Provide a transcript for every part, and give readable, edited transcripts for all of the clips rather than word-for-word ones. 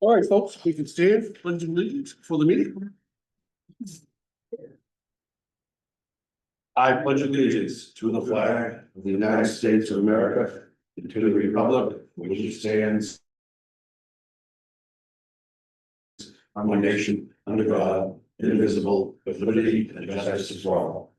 All right, folks, we can stand, pledge allegiance for the meeting. I pledge allegiance to the flag of the United States of America and to the republic which stands one nation under God, indivisible, with liberty and justice for all.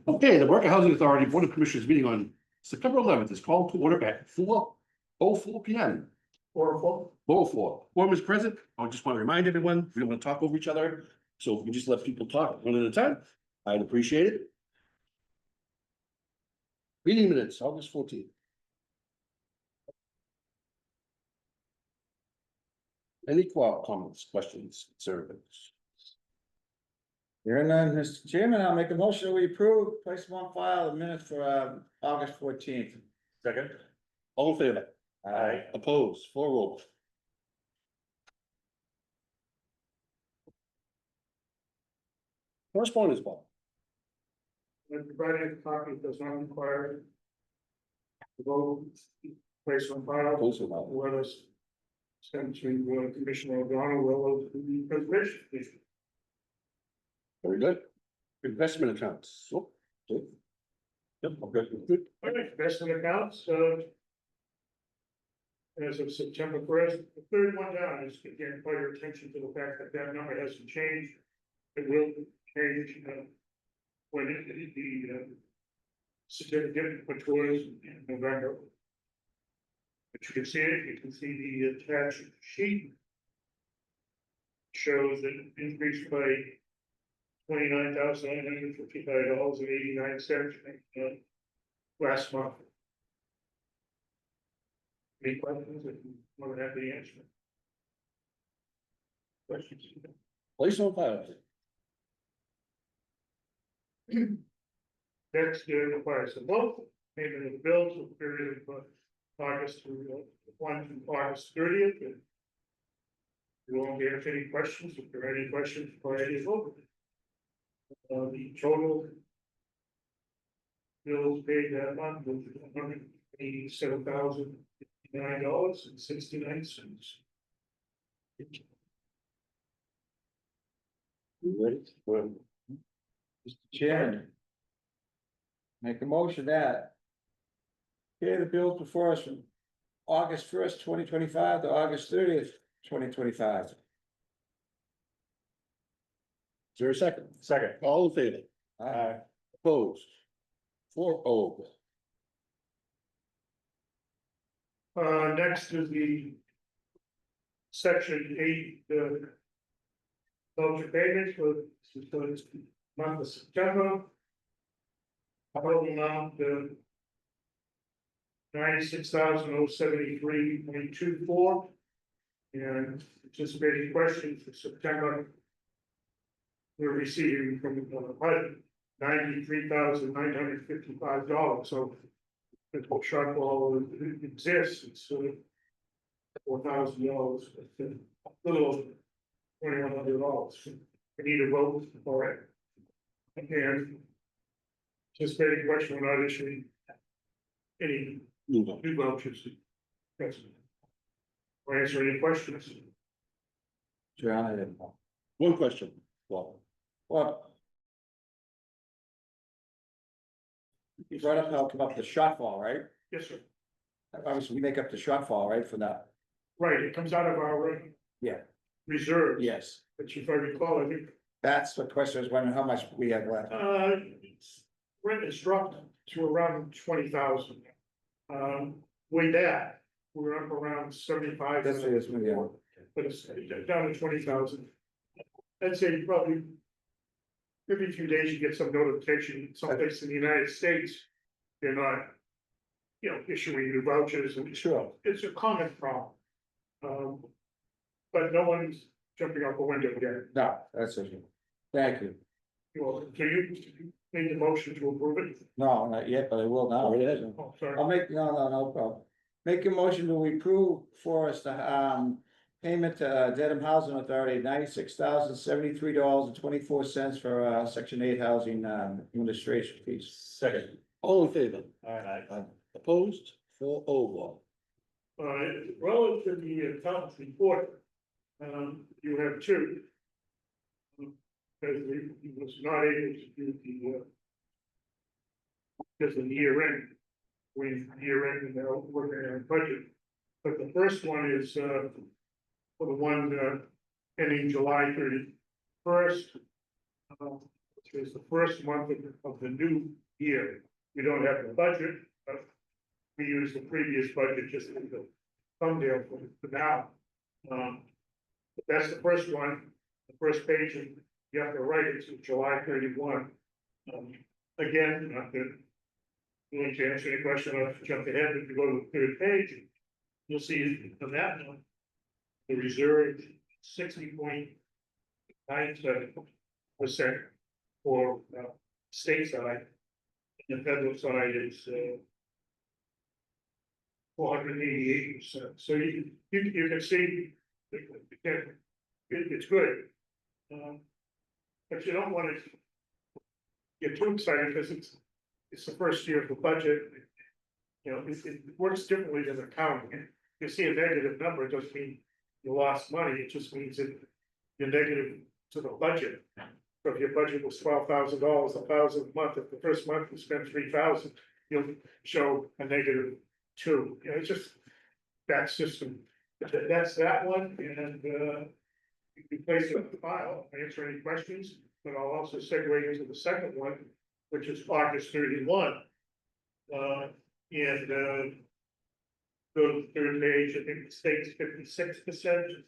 Okay, the Worker Housing Authority Board of Commissioners meeting on September 11th is called to order at 4:04 p.m. 4:04. Quorum is present. I just want to remind everyone, we don't want to talk over each other. So if we just let people talk one at a time, I'd appreciate it. Meeting minutes, August 14th. Any comments, questions, concerns? Hearing none, Mr. Chairman, I'll make a motion that we approve, place them on file the minutes for August 14th. Second. All in favor? Aye. Opposed, 4-0. Correspondence, Bob. When provided a copy does not require the vote, place on file, Close it out. letters sent to Commissioner O'Donnell, well, the preservation commission. Very good. Investment accounts. Oh, good. Yep, okay, good. All right, investment accounts, as of September 1st, the third one down is again, call your attention to the fact that that number hasn't changed. It will change, when the certificate matures in November. But you can see it, you can see the attached sheet. Shows that it increased by $29,955.89 last month. Any questions? If you want to have the answer. Questions? Place on file. Next, requires a vote, payment of the bills for the period of August through August 30th. And we won't answer any questions. If there are any questions, prior to vote. The total bills paid that month was $187,009.69. You ready? Well, Mr. Chairman. Make a motion that pay the bills before us from August 1st, 2025 to August 30th, 2025. Is there a second? Second. All in favor? Aye. Opposed? 4-0. Next is the section 8, voucher payments for the month of September. Total amount $96,073.24. And anticipating questions for September. We're receiving from HUD $93,955. So the shortfall exists, it's $4,000, a little over $2,100. We need a vote for it. And anticipating question, we're not issuing any Move on. new vouchers. Yes. Or answer any questions. John, I didn't know. One question, Bob. Well. You brought up how come up the shortfall, right? Yes, sir. Obviously, we make up the shortfall, right, for that? Right, it comes out of our Yeah. reserves. Yes. Which if I recall, I think, That's the question, I was wondering how much we have left. rent is dropped to around 20,000. With that, we're up around 75. That's what it's gonna be. But it's down to 20,000. I'd say probably. Every few days you get some notification, someplace in the United States, they're not. Issuing new vouchers and Sure. it's a common problem. But no one's jumping out the window yet. No, that's it. Thank you. Well, so you made the motion to approve it? No, not yet, but I will now. Oh, yeah. Oh, sorry. I'll make, no problem. Make a motion to approve for us to, payment to Dedham Housing Authority, $96,073.24 for, Section 8 housing, administration fees. Second. All in favor? Aye. Opposed? 4-0. Relative to the accountant's report, you have two. Because he was not able to do the, because of the year end, when year end and they're working on budget. But the first one is, for the one, ending July 31st. Which is the first month of the new year. We don't have the budget, but we use the previous budget just as the thumbnail for now. But that's the first one, the first page, and you have to write it to July 31. Again, not that willing to answer any question, I'll jump ahead. If you go to the third page, you'll see on that one, the reserve 60.97% for state side. And the federal side is 488%. So you can see it's good. But you don't want to get too excited because it's the first year of the budget. You know, it works differently than accounting. You see a negative number, it doesn't mean you lost money, it just means that you're negative to the budget. So if your budget was $12,000, $1,000 a month, if the first month you spend $3,000, you'll show a -2. You know, it's just that system. That's that one, and you can place it in the file, answer any questions, but I'll also segue into the second one, which is August 31. Go to the third page, I think the state's 56%.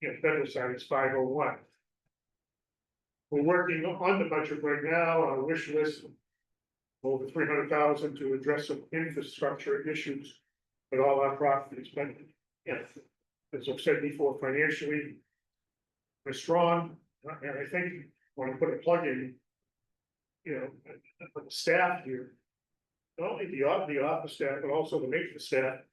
And federal side is 501. We're working on the budget right now, our wish list. Over 300,000 to address some infrastructure issues, but all our profit is spent. As I've said before, financially, we're strong, and I think when I put a plug in, you know, for the staff here, not only the office staff, but also the maintenance staff.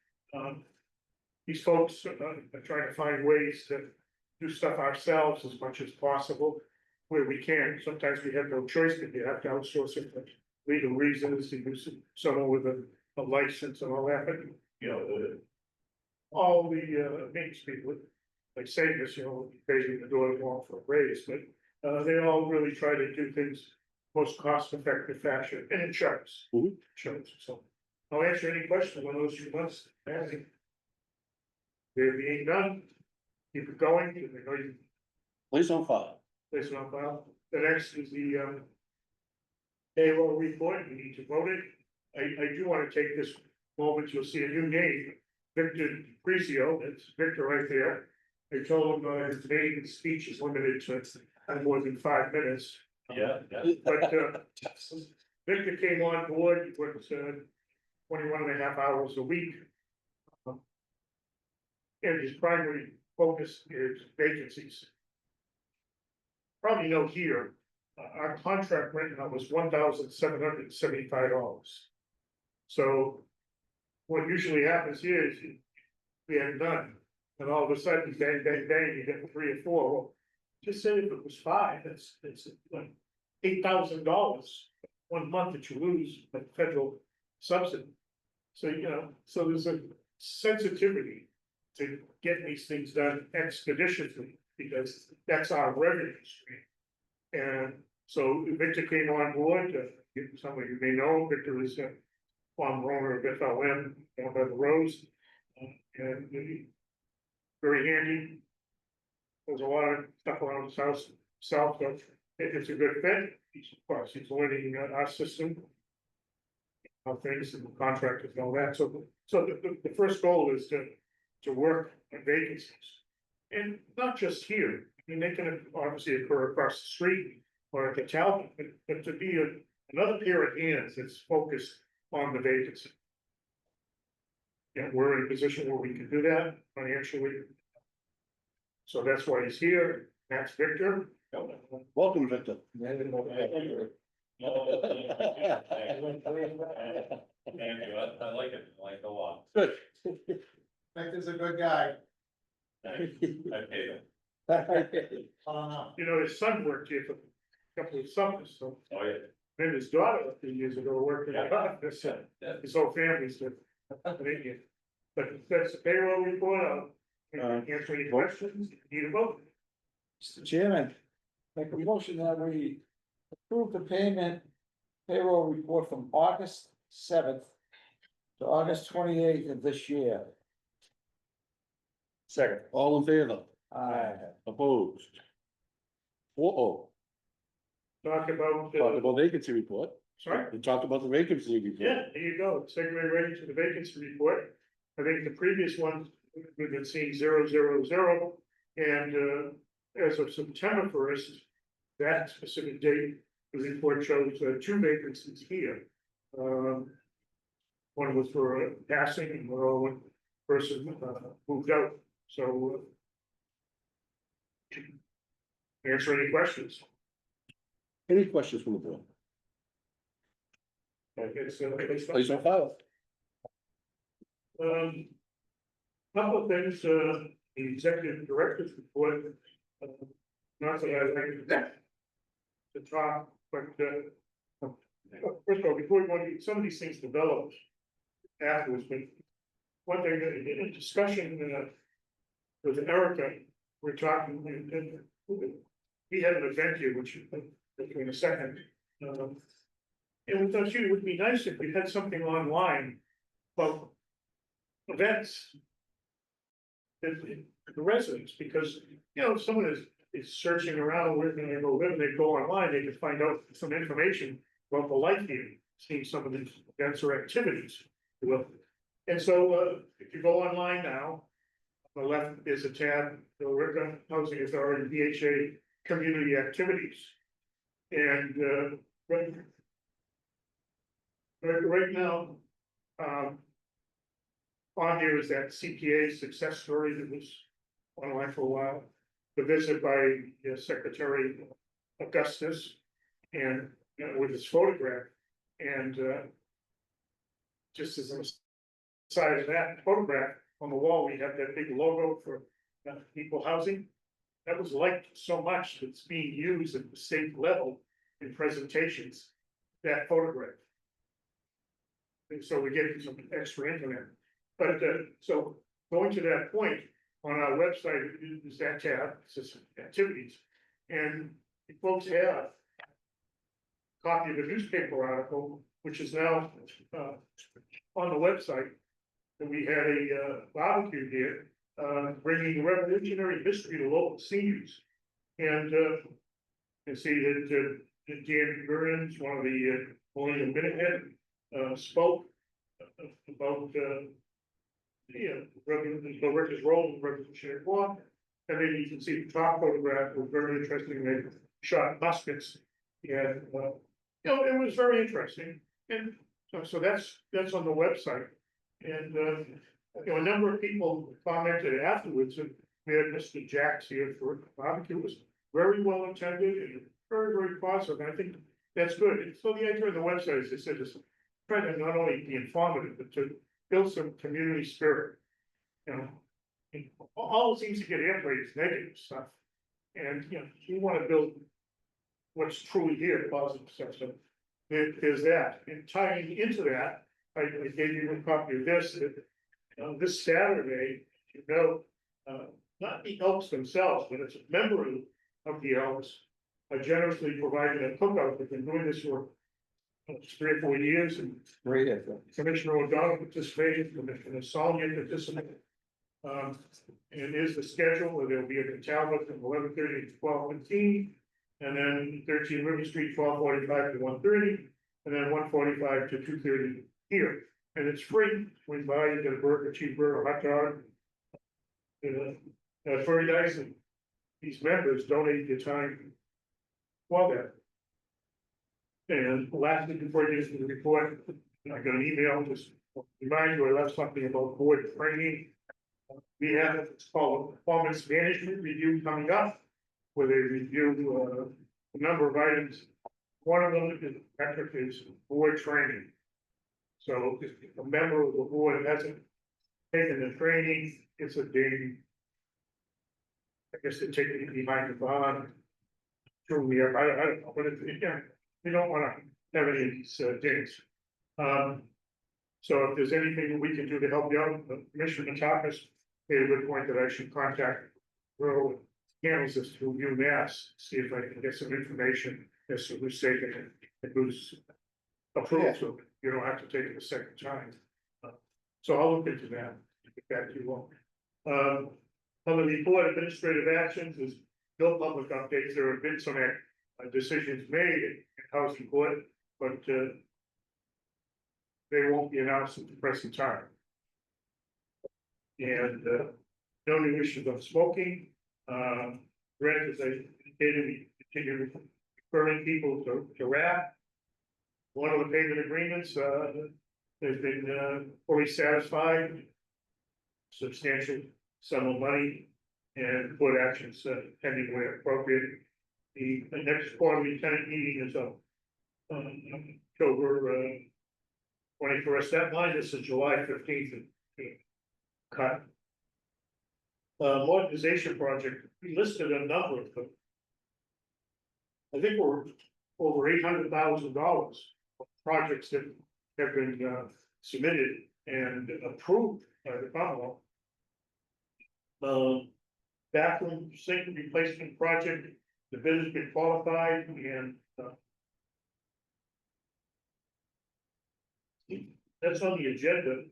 These folks are trying to find ways to do stuff ourselves as much as possible where we can. Sometimes we have no choice, but you have to outsource it for legal reasons, to use someone with a license and all that, but you know, all the maintenance people, like Sagas, you know, basically the door wall for a raise, but they all really try to do things most cost-effective fashion, and it shows. Shows. So I'll answer any questions on those 2 months. There being none, keep it going. I know you Place on file. place it on file. The next is the payroll report. We need to vote it. I do want to take this moment. You'll see a new name, Victor Prezio. It's Victor right there. I told him his maiden speech is limited to more than 5 minutes. Yeah. But Victor came on board, he works 21.5 hours a week. And his primary focus is vacancies. Probably know here, our contract right now was $1,775. So what usually happens here is we had done, and all of a sudden, bang, bang, bang, you get 3 or 4. Well, just say if it was 5, it's like $8,000 1 month that you lose like federal subsidy. So, you know, so there's a sensitivity to get these things done expeditiously, because that's our revenue stream. And so Victor came on board, some of you may know, Victor is a former owner of FLM down by the Rose. And very handy. There's a lot of stuff around the south, so it's a good fit. Of course, he's learning our system. How things and the contractors and all that, so the first goal is to work on vacancies. And not just here, I mean, they can obviously occur across the street or at the Talbot, but to be another pair of hands that's focused on the vacancy. Yeah, we're in a position where we can do that financially. So that's why he's here. That's Victor. Welcome, Victor. Thank you, I like it, I like it a lot. Good. Victor's a good guy. Thanks. I paid him. You know, his son worked here for a couple of summers, so Oh, yeah. met his daughter a few years ago, working at this, his whole family's with Canadian. But that's the payroll report, I'll answer any questions, need a vote. Mr. Chairman, make a motion that we approve the payroll report from August 7th to August 28th of this year. Second. All in favor? Aye. Opposed? 4-0. Talk about, Talk about vacancy report. sorry? We talked about the vacancy report. Yeah, there you go, segue right into the vacancy report. I think the previous one, we've been seeing 000, and as of September 1st, that specific date, the report shows 2 vacancies here. One was for passing, and one person moved out, so. Answer any questions. Any questions from the board? It's Place on file. Couple of things, the executive director's report. Not that I like that. To talk, but, first of all, before we want to, some of these things developed afterwards, but one thing, in a discussion, with Erica, we're talking, and we had an event here, which, in a second. And we thought, gee, it would be nice if we had something online about events. The residents, because, you know, if someone is searching around, where can they go live, they go online, they can find out some information about the life here, seeing some of these events or activities. Well, and so, if you go online now, on the left is a tab, the Worcester Housing Authority, VHA Community Activities. And, right now, on here is that CPA success story that was online for a while. The visit by Secretary Augustus and, with his photograph. And, just as a side of that photograph, on the wall, we have that big logo for equal housing. That was liked so much that it's being used at the state level in presentations, that photograph. And so we're getting some extra internet. But, so going to that point, on our website, is that tab, it says activities. And if folks have a copy of the newspaper article, which is now, on the website, and we had a barbecue here, bringing revolutionary history to local seniors. And, you see that, Dan Burns, one of the, Millennium Minutemen, spoke about, the workers' role in Revolutionary War. And then you can see the top photograph was very interesting, they shot muskets. And, it was very interesting, and so that's on the website. And, a number of people commented afterwards that we had Mr. Jacks here for barbecue, was very well attended and very, very positive, and I think that's good. And so the idea of the website, as I said, is trying to not only be informative, but to build some community spirit. And all seems to get airplay is negative stuff. And, we want to build what's truly here, positive stuff. So there's that, and tying into that, I gave you a copy of this, this Saturday, not the Elks themselves, but it's a member of the Elks. Generously provided a cookout. They've been doing this for 3 or 4 years, and Great. Commissioner O'Donnell participated, Commissioner Sonia participated. And here's the schedule, where there'll be a Talbot from 11:30 to 12:15, and then 13 River Street, 12:45 to 1:30, and then 1:45 to 2:30 here. And it's free, swing by, you get a burger, cheeseburger, hot dog. It's very nice, and these members donate their time for that. And lastly, before I get into the report, I got an email, just remind you, I left something about board training. We have, it's called a performance management review coming up, where they review a number of items. One of them is board training. So if a member of the board hasn't taken the training, it's a ding. I guess they're taking it behind the bar. Truly, I don't know, but we don't wanna have any of these dates. So if there's anything that we can do to help you out, Commissioner Matakis made a good point that I should contact rural handles this through UMass, see if I can get some information as to who's taking it and who's approved, so you don't have to take it a second time. So I'll look into that, get back to you all. On the report, administrative actions is no public updates. There have been some decisions made in housing court, but they won't be announced at the present time. And no new issues on smoking. Rent, as I indicated, we continue referring people to RAP. One of the payment agreements has been fully satisfied. Substantial sum of money and court actions pending where appropriate. The next quarterly tenant meeting is October 21st. That line is July 15th. Cut. Modernization project, we listed a number of them. I think we're over $800,000 of projects that have been submitted and approved by the Commonwealth. Bathroom sink replacement project, the bid has been qualified and that's on the agenda.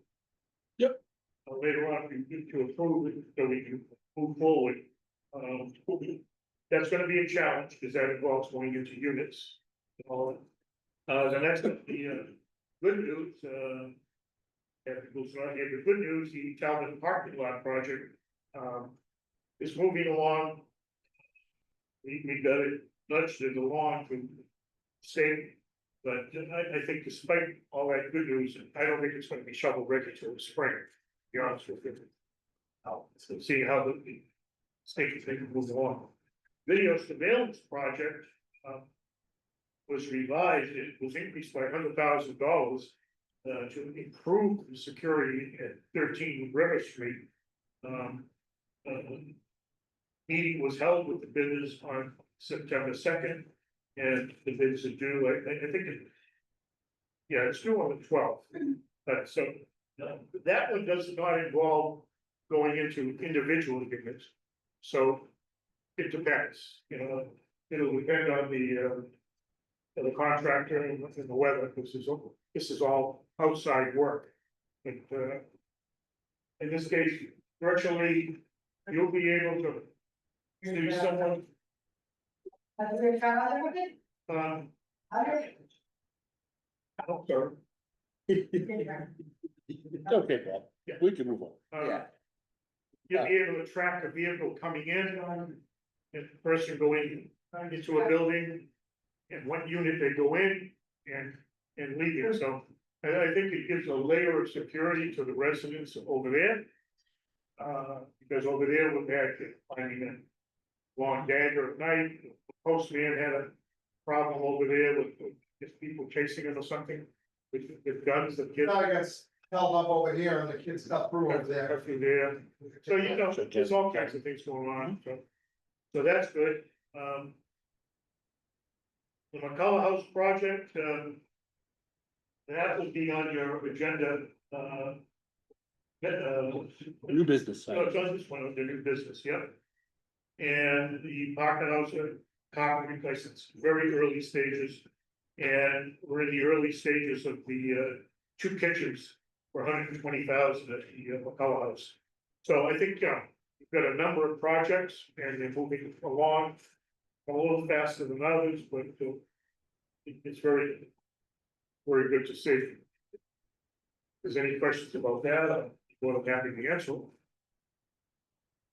Yep. Later on, we need to approve it so we can move forward. That's gonna be a challenge because that involves going into units. And all that. The next, the good news, the good news, the Talbot parking lot project, is moving along. We got it nudged it along to state, but I think despite all that good news, I don't think it's gonna be shovel ready till the spring, to be honest with you. So see how the state is going to move along. Video surveillance project, was revised, it was increased by $100,000 to improve the security at 13 River Street. Meeting was held with the bidders on September 2nd, and the bids are due, I think it. Yeah, it's due on the 12th, so that one does not involve going into individual agreements. So it depends, it'll depend on the contractor and the weather, because this is all outside work. But in this case, virtually, you'll be able to see someone. Oh, sorry. Okay, Bob, we can move on. Yeah. You'll be able to track a vehicle coming in, and the person going into a building. And what unit they go in and leaving, so I think it gives a layer of security to the residents over there. Because over there we've had finding a long dagger at night, the postman had a problem over there with people chasing him or something. With guns, the kids. I got held up over here and the kids got through over there. Through there, so there's all kinds of things going on, so that's good. The McCullough House project, that will be on your agenda, New business no, side. it's on this one, the new business, yep. And the parking house, carpet replacements, very early stages. And we're in the early stages of the, 2 kitchens for $120,000 at the McCullough House. So I think, we've got a number of projects and they're moving along a little faster than others, but it's very, very good to see. If there's any questions about that, I'm more than happy to answer.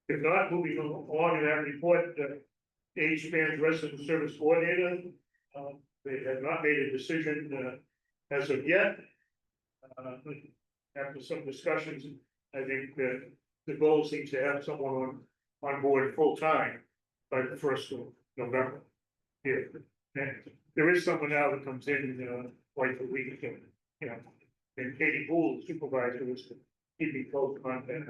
If not, moving along in that report, Age Span Resident Service Coordinator, they have not made a decision as of yet. After some discussions, I think that the goal seems to have someone on board full-time by the 1st of November. Here, and there is someone now that comes in twice a week, and Katie Poole, supervisor, is keeping close contact.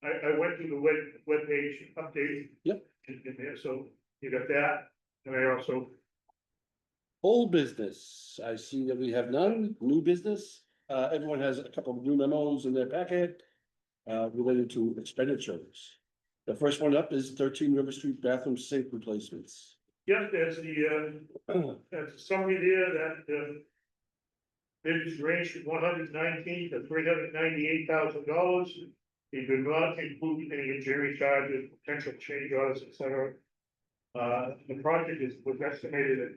I went through the webpage update. Yep. In there, so you got that, and I also Old business, I see that we have none, new business, everyone has a couple of new memos in their packet. Related to expenditures. The first one up is 13 River Street bathroom sink replacements. Yeah, there's a summary there that, bids range from $119,000 to $398,000. He did not include any engineering charges, potential change orders, et cetera. The project was estimated at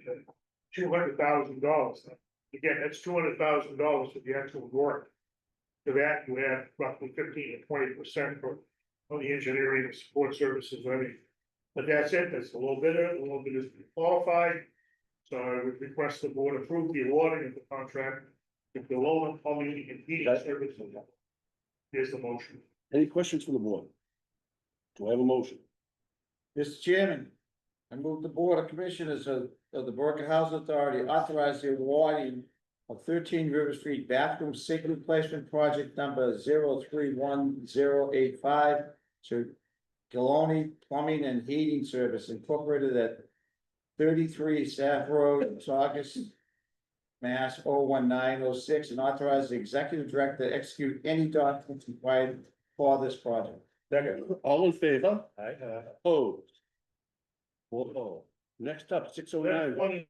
$200,000. Again, that's $200,000 for the actual work. To that, you add roughly 15 to 20% for the engineering and support services, everything. But that's it, that's a little bit is qualified. So I would request the board approve the awarding of the contract with the lower plumbing and heating services. Here's the motion. Any questions from the board? Do I have a motion? Mr. Chairman, I move the Board of Commissioners of the Berkeley Housing Authority authorize the awarding of 13 River Street bathroom sink replacement project number 031085 to Galoni Plumbing and Heating Service Incorporated at 33 Staff Road, Saugus, Mass. 01906, and authorize the executive director to execute any documents required for this project. Second. All in favor? Aye. Opposed? 4-0. Next up, 609 One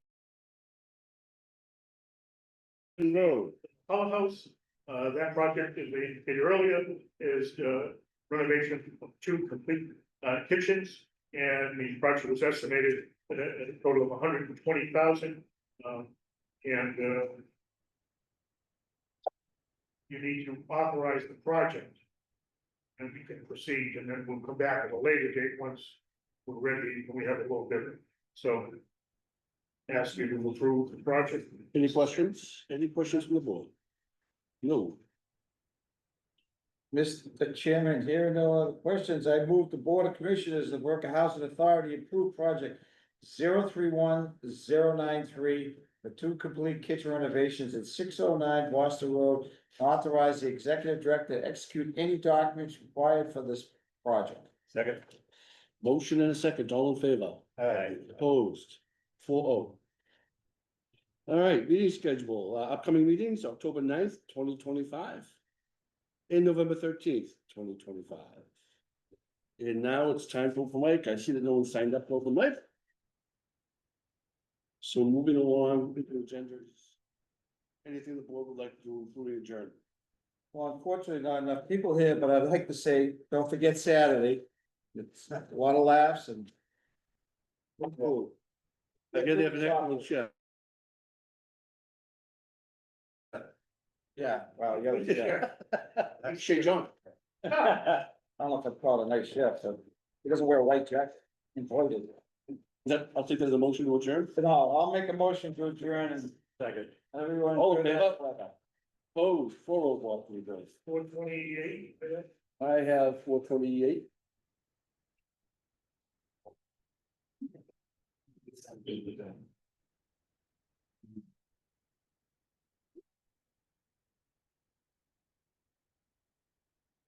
Road. Powerhouse, that project, as we indicated earlier, is renovation of 2 complete kitchens. And the project was estimated at a total of $120,000. And you need to authorize the project. And we can proceed, and then we'll come back at a later date once we're ready, when we have a little bit. So ask you to approve the project. Any questions? Any questions from the board? No. Mr. Chairman, here are no other questions. I move the Board of Commissioners of the Berkeley Housing Authority approve project 031093 for 2 complete kitchen renovations at 609 Boston Road. Authorize the executive director to execute any documents required for this project. Second. Motion and a second, all in favor? Aye. Opposed? 4-0. All right, meeting schedule, upcoming meetings, October 9th, 2025. And November 13th, 2025. And now it's time for open mic. I see that no one signed up for open mic. So moving along with the agendas. Anything the board would like to do, including adjourn? Well, unfortunately, not enough people here, but I'd like to say, don't forget Saturday. It's a lot of laughs and. Oh, I get they have an excellent chef. Yeah, well, yeah. Shay John. I don't know if I'd call it a nice chef, so he doesn't wear a white jacket. Embroidered. I'll take that as a motion to adjourn. No, I'll make a motion to adjourn and Second. everyone. All in favor? Opposed, 4-0, Boston Bruins. 428. I have 428.